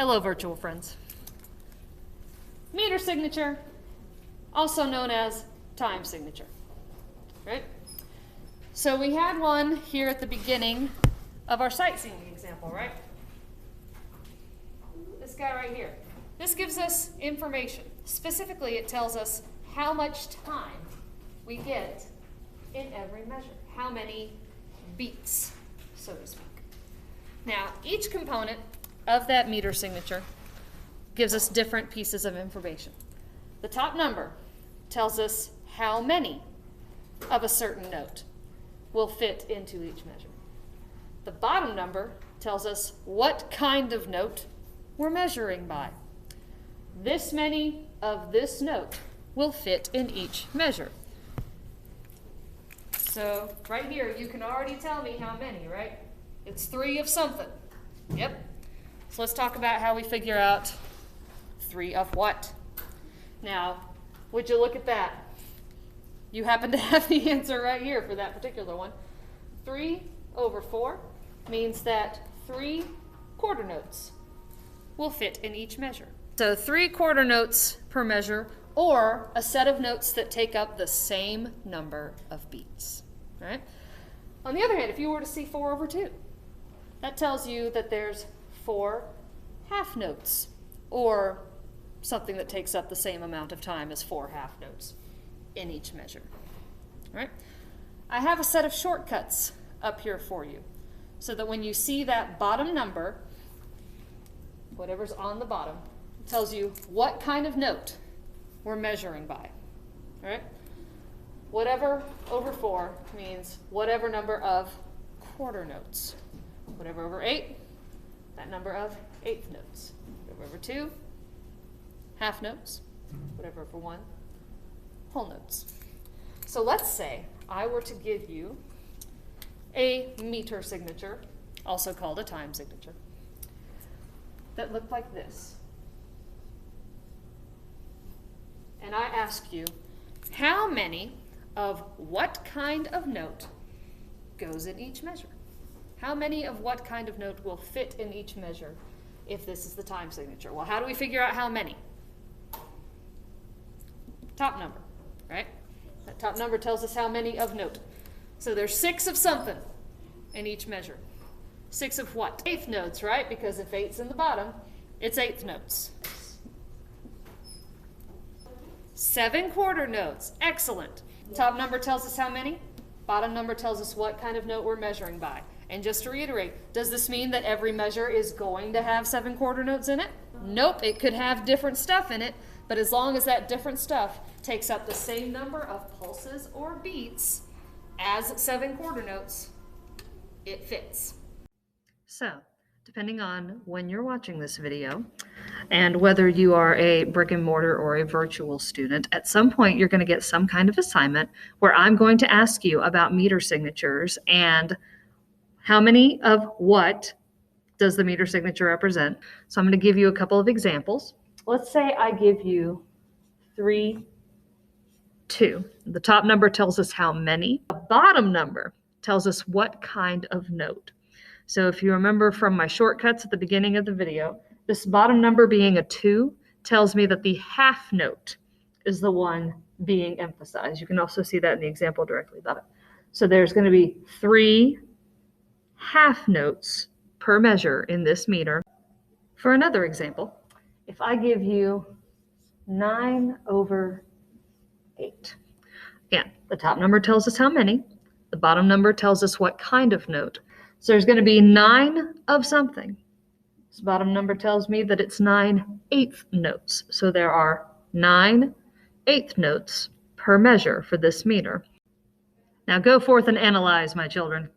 Hello, virtual friends. Meter signature, also known as time signature, right? So we had one here at the beginning of our sightseeing example, right? This guy right here. This gives us information. Specifically, it tells us how much time we get in every measure, how many beats, so to speak. Now, each component of that meter signature gives us different pieces of information. The top number tells us how many of a certain note will fit into each measure. The bottom number tells us what kind of note we're measuring by. This many of this note will fit in each measure. So right here, you can already tell me how many, right? It's 3 of something. Yep. So let's talk about how we figure out 3 of what. Now, would you look at that? You happen to have the answer right here for that particular one. 3 over 4 means that 3 quarter notes will fit in each measure. So 3 quarter notes per measure, or a set of notes that take up the same number of beats, right? On the other hand, if you were to see 4 over 2, that tells you that there's 4 half notes, or something that takes up the same amount of time as 4 half notes in each measure, right? I have a set of shortcuts up here for you, so that when you see that bottom number, whatever's on the bottom, it tells you what kind of note we're measuring by, right? Whatever over 4 means whatever number of quarter notes. Whatever over 8, that number of eighth notes. Whatever over 2, half notes. Whatever over 1, whole notes. So let's say I were to give you a meter signature, also called a time signature, that looked like this. And I ask you, how many of what kind of note goes in each measure? How many of what kind of note will fit in each measure if this is the time signature? Well, how do we figure out how many? Top number, right? That top number tells us how many of note. So there's 6 of something in each measure. 6 of what? Eighth notes, right? Because if 8's in the bottom, it's eighth notes. 7 quarter notes. Excellent. Top number tells us how many. Bottom number tells us what kind of note we're measuring by. And just to reiterate, does this mean that every measure is going to have 7 quarter notes in it? Nope, it could have different stuff in it, but as long as that different stuff takes up the same number of pulses or beats as 7 quarter notes, it fits. So, depending on when you're watching this video, and whether you are a brick and mortar or a virtual student, at some point you're going to get some kind of assignment where I'm going to ask you about meter signatures and how many of what does the meter signature represent. So I'm going to give you a couple of examples. Let's say I give you 3, 2. The top number tells us how many. The bottom number tells us what kind of note. So if you remember from my shortcuts at the beginning of the video, this bottom number being a 2 tells me that the half note is the one being emphasized. You can also see that in the example directly above it. So there's going to be 3 half notes per measure in this meter. For another example, if I give you 9 over 8. Again, the top number tells us how many. The bottom number tells us what kind of note. So there's going to be 9 of something. This bottom number tells me that it's 9 eighth notes. So there are 9 eighth notes per measure for this meter. Now go forth and analyze, my children.